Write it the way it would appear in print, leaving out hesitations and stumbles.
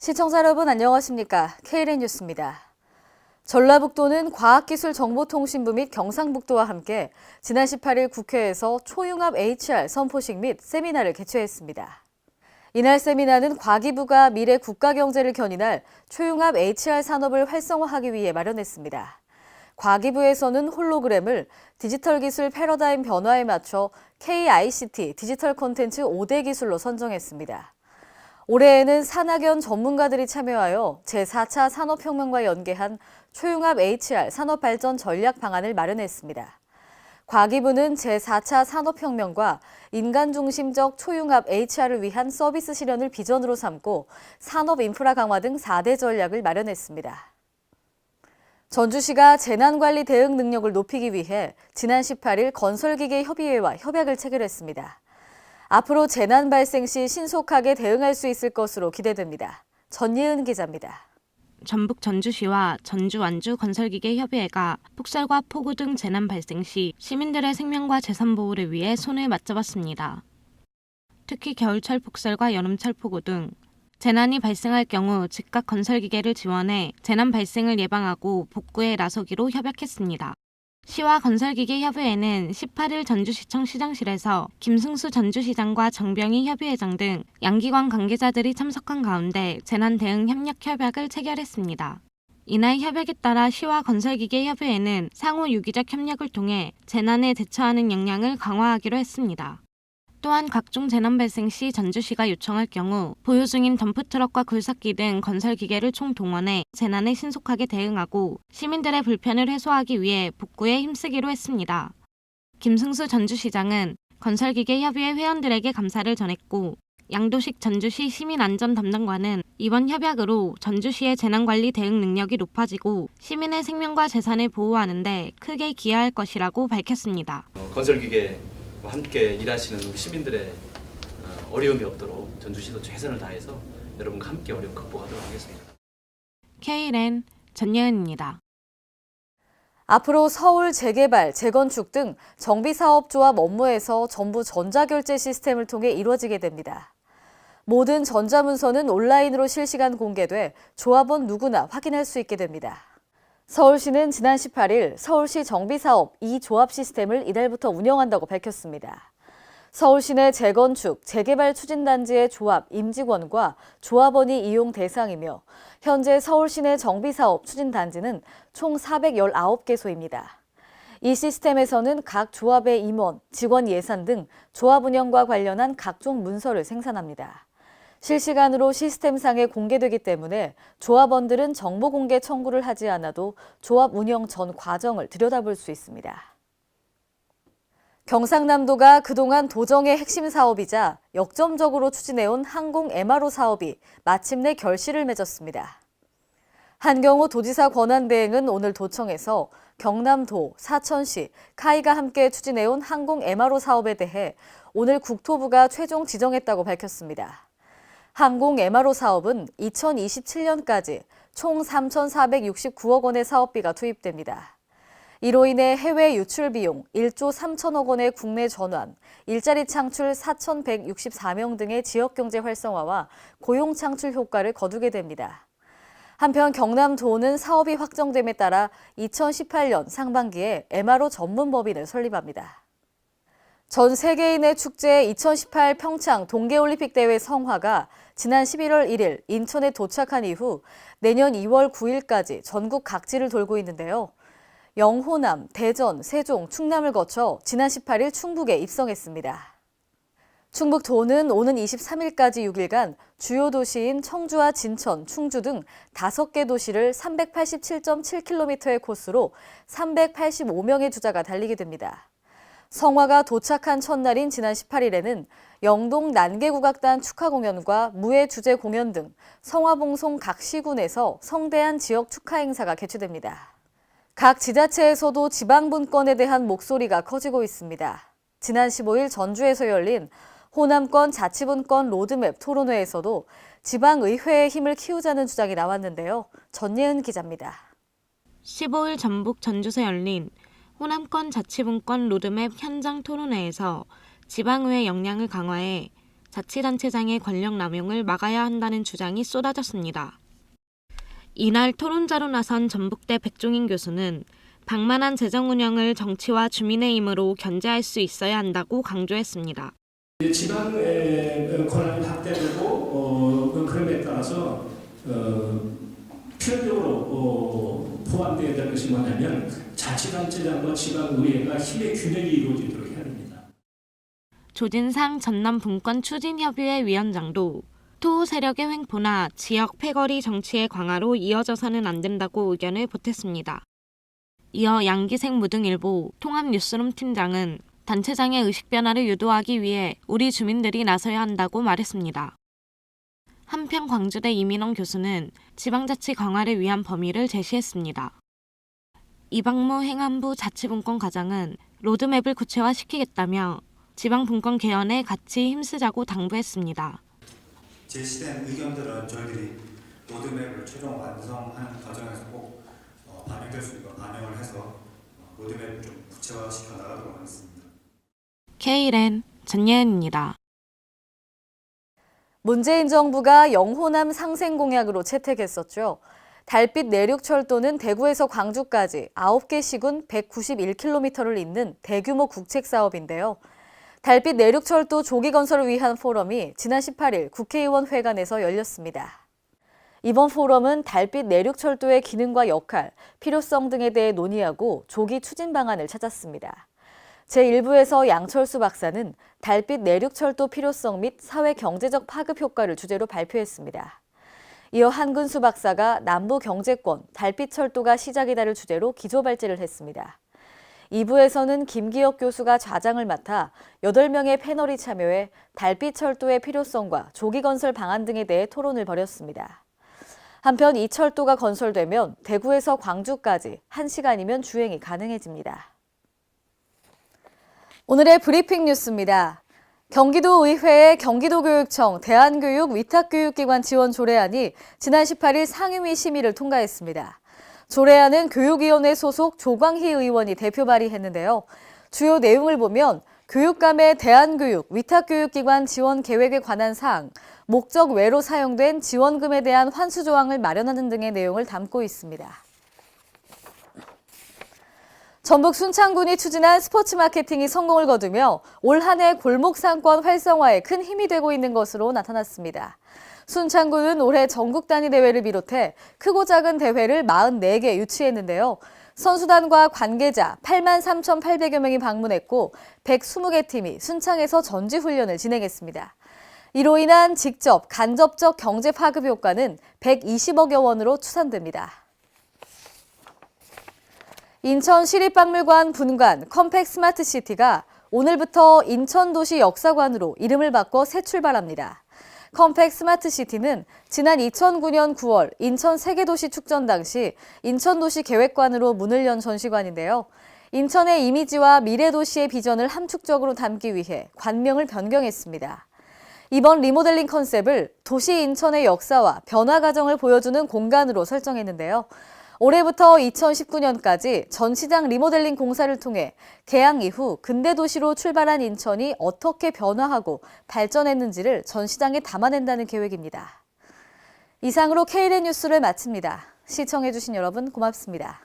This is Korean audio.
시청자 여러분 안녕하십니까? KLN 뉴스입니다. 전라북도는 과학기술정보통신부 및 경상북도와 함께 지난 18일 국회에서 초융합 HR 선포식 및 세미나를 개최했습니다. 이날 세미나는 과기부가 미래 국가경제를 견인할 초융합 HR 산업을 활성화하기 위해 마련했습니다. 과기부에서는 홀로그램을 디지털 기술 패러다임 변화에 맞춰 KICT 디지털 콘텐츠 5대 기술로 선정했습니다. 올해에는 산학연 전문가들이 참여하여 제4차 산업혁명과 연계한 초융합 HR 산업발전 전략 방안을 마련했습니다. 과기부는 제4차 산업혁명과 인간중심적 초융합 HR을 위한 서비스 실현을 비전으로 삼고 산업 인프라 강화 등 4대 전략을 마련했습니다. 전주시가 재난관리 대응 능력을 높이기 위해 지난 18일 건설기계협의회와 협약을 체결했습니다. 앞으로 재난 발생 시 신속하게 대응할 수 있을 것으로 기대됩니다. 전예은 기자입니다. 전북 전주시와 전주 완주 건설기계협의회가 폭설과 폭우 등 재난 발생 시 시민들의 생명과 재산 보호를 위해 손을 맞잡았습니다. 특히 겨울철 폭설과 여름철 폭우 등 재난이 발생할 경우 즉각 건설기계를 지원해 재난 발생을 예방하고 복구에 나서기로 협약했습니다. 시와 건설기계협의회는 18일 전주시청 시장실에서 김승수 전주시장과 정병희 협의회장 등 양기관 관계자들이 참석한 가운데 재난 대응 협력 협약을 체결했습니다. 이날 협약에 따라 시와 건설기계협의회는 상호 유기적 협력을 통해 재난에 대처하는 역량을 강화하기로 했습니다. 또한 각종 재난 발생 시 전주시가 요청할 경우 보유 중인 덤프트럭과 굴삭기 등 건설기계를 총동원해 재난에 신속하게 대응하고 시민들의 불편을 해소하기 위해 복구에 힘쓰기로 했습니다. 김승수 전주시장은 건설기계협의회 회원들에게 감사를 전했고 양도식 전주시 시민안전 담당관은 이번 협약으로 전주시의 재난관리 대응 능력이 높아지고 시민의 생명과 재산을 보호하는 데 크게 기여할 것이라고 밝혔습니다. 건설기계 함께 일하시는 우리 시민들의 어려움이 없도록 전주시도 최선을 다해서 여러분과 함께 어려움 극복하도록 하겠습니다. KLN 전예은입니다. 앞으로 서울 재개발, 재건축 등 정비사업조합 업무에서 전부 전자결제 시스템을 통해 이루어지게 됩니다. 모든 전자문서는 온라인으로 실시간 공개돼 조합원 누구나 확인할 수 있게 됩니다. 서울시는 지난 18일 서울시 정비사업 2조합 시스템을 이달부터 운영한다고 밝혔습니다. 서울시 내 재건축, 재개발 추진단지의 조합, 임직원과 조합원이 이용 대상이며 현재 서울시 내 정비사업 추진단지는 총 419개소입니다. 이 시스템에서는 각 조합의 임원, 직원 예산 등 조합 운영과 관련한 각종 문서를 생산합니다. 실시간으로 시스템상에 공개되기 때문에 조합원들은 정보 공개 청구를 하지 않아도 조합 운영 전 과정을 들여다볼 수 있습니다. 경상남도가 그동안 도정의 핵심 사업이자 역점적으로 추진해온 항공 MRO 사업이 마침내 결실을 맺었습니다. 한경호 도지사 권한대행은 오늘 도청에서 경남도, 사천시, 카이가 함께 추진해온 항공 MRO 사업에 대해 오늘 국토부가 최종 지정했다고 밝혔습니다. 항공 MRO 사업은 2027년까지 총 3,469억 원의 사업비가 투입됩니다. 이로 인해 해외 유출 비용 1조 3천억 원의 국내 전환, 일자리 창출 4,164명 등의 지역경제 활성화와 고용 창출 효과를 거두게 됩니다. 한편 경남도는 사업이 확정됨에 따라 2018년 상반기에 MRO 전문 법인을 설립합니다. 전 세계인의 축제 2018 평창 동계올림픽 대회 성화가 지난 11월 1일 인천에 도착한 이후 내년 2월 9일까지 전국 각지를 돌고 있는데요. 영호남, 대전, 세종, 충남을 거쳐 지난 18일 충북에 입성했습니다. 충북도는 오는 23일까지 6일간 주요 도시인 청주와 진천, 충주 등 5개 도시를 387.7km의 코스로 385명의 주자가 달리게 됩니다. 성화가 도착한 첫날인 지난 18일에는 영동 난개국악단 축하 공연과 무예 주제 공연 등 성화봉송 각 시군에서 성대한 지역 축하 행사가 개최됩니다. 각 지자체에서도 지방분권에 대한 목소리가 커지고 있습니다. 지난 15일 전주에서 열린 호남권 자치분권 로드맵 토론회에서도 지방의회의 힘을 키우자는 주장이 나왔는데요. 전예은 기자입니다. 15일 전북 전주에서 열린 호남권 자치분권 로드맵 현장 토론회에서 지방의회 역량을 강화해 자치단체장의 권력 남용을 막아야 한다는 주장이 쏟아졌습니다. 이날 토론자로 나선 전북대 백종인 교수는 방만한 재정 운영을 정치와 주민의 힘으로 견제할 수 있어야 한다고 강조했습니다. 지방의 권한이 확대되고 그럼에 따라서 필연적으로 포함되어야 될 것이 뭐냐면 자치단체장과 지방의회가 힘의 균형이 이루어지도록 해야 합니다. 조진상 전남 분권 추진협의회 위원장도 토호 세력의 횡포나 지역 패거리 정치의 강화로 이어져서는 안 된다고 의견을 보탰습니다. 이어 양기생 무등일보 통합뉴스룸 팀장은 단체장의 의식 변화를 유도하기 위해 우리 주민들이 나서야 한다고 말했습니다. 한편 광주대 이민원 교수는 지방자치 강화를 위한 범위를 제시했습니다. 이방무 행안부 자치분권 과장은 로드맵을 구체화시키겠다며 지방분권 개헌에 같이 힘쓰자고 당부했습니다. 제시된 의견들은 저희들이 로드맵을 최종 완성하는 과정에서 꼭 반영될 수 있고 반영을 해서 로드맵을 좀 구체화시켜 나가도록 하겠습니다. K랜 전예은입니다. 문재인 정부가 영호남 상생 공약으로 채택했었죠. 달빛 내륙철도는 대구에서 광주까지 9개 시군 191km를 잇는 대규모 국책 사업인데요. 달빛 내륙철도 조기 건설을 위한 포럼이 지난 18일 국회의원 회관에서 열렸습니다. 이번 포럼은 달빛 내륙철도의 기능과 역할, 필요성 등에 대해 논의하고 조기 추진 방안을 찾았습니다. 제1부에서 양철수 박사는 달빛 내륙철도 필요성 및 사회-경제적 파급 효과를 주제로 발표했습니다. 이어 한근수 박사가 남부 경제권, 달빛철도가 시작이다를 주제로 기조발제를 했습니다. 2부에서는 김기혁 교수가 좌장을 맡아 8명의 패널이 참여해 달빛철도의 필요성과 조기 건설 방안 등에 대해 토론을 벌였습니다. 한편 이 철도가 건설되면 대구에서 광주까지 1시간이면 주행이 가능해집니다. 오늘의 브리핑 뉴스입니다. 경기도의회의 경기도교육청 대한교육 위탁교육기관 지원 조례안이 지난 18일 상임위 심의를 통과했습니다. 조례안은 교육위원회 소속 조광희 의원이 대표 발의했는데요. 주요 내용을 보면 교육감의 대한교육 위탁교육기관 지원 계획에 관한 사항, 목적 외로 사용된 지원금에 대한 환수 조항을 마련하는 등의 내용을 담고 있습니다. 전북 순창군이 추진한 스포츠 마케팅이 성공을 거두며 올 한 해 골목 상권 활성화에 큰 힘이 되고 있는 것으로 나타났습니다. 순창군은 올해 전국 단위 대회를 비롯해 크고 작은 대회를 44개 유치했는데요. 선수단과 관계자 83,800여 명이 방문했고 120개 팀이 순창에서 전지훈련을 진행했습니다. 이로 인한 직접, 간접적 경제 파급 효과는 120억여 원으로 추산됩니다. 인천 시립박물관 분관 컴팩 스마트시티가 오늘부터 인천도시 역사관으로 이름을 바꿔 새 출발합니다. 컴팩 스마트시티는 지난 2009년 9월 인천 세계도시 축전 당시 인천도시 계획관으로 문을 연 전시관인데요. 인천의 이미지와 미래도시의 비전을 함축적으로 담기 위해 관명을 변경했습니다. 이번 리모델링 컨셉을 도시 인천의 역사와 변화 과정을 보여주는 공간으로 설정했는데요. 올해부터 2019년까지 전시장 리모델링 공사를 통해 개항 이후 근대도시로 출발한 인천이 어떻게 변화하고 발전했는지를 전시장에 담아낸다는 계획입니다. 이상으로 K랜 뉴스를 마칩니다. 시청해주신 여러분 고맙습니다.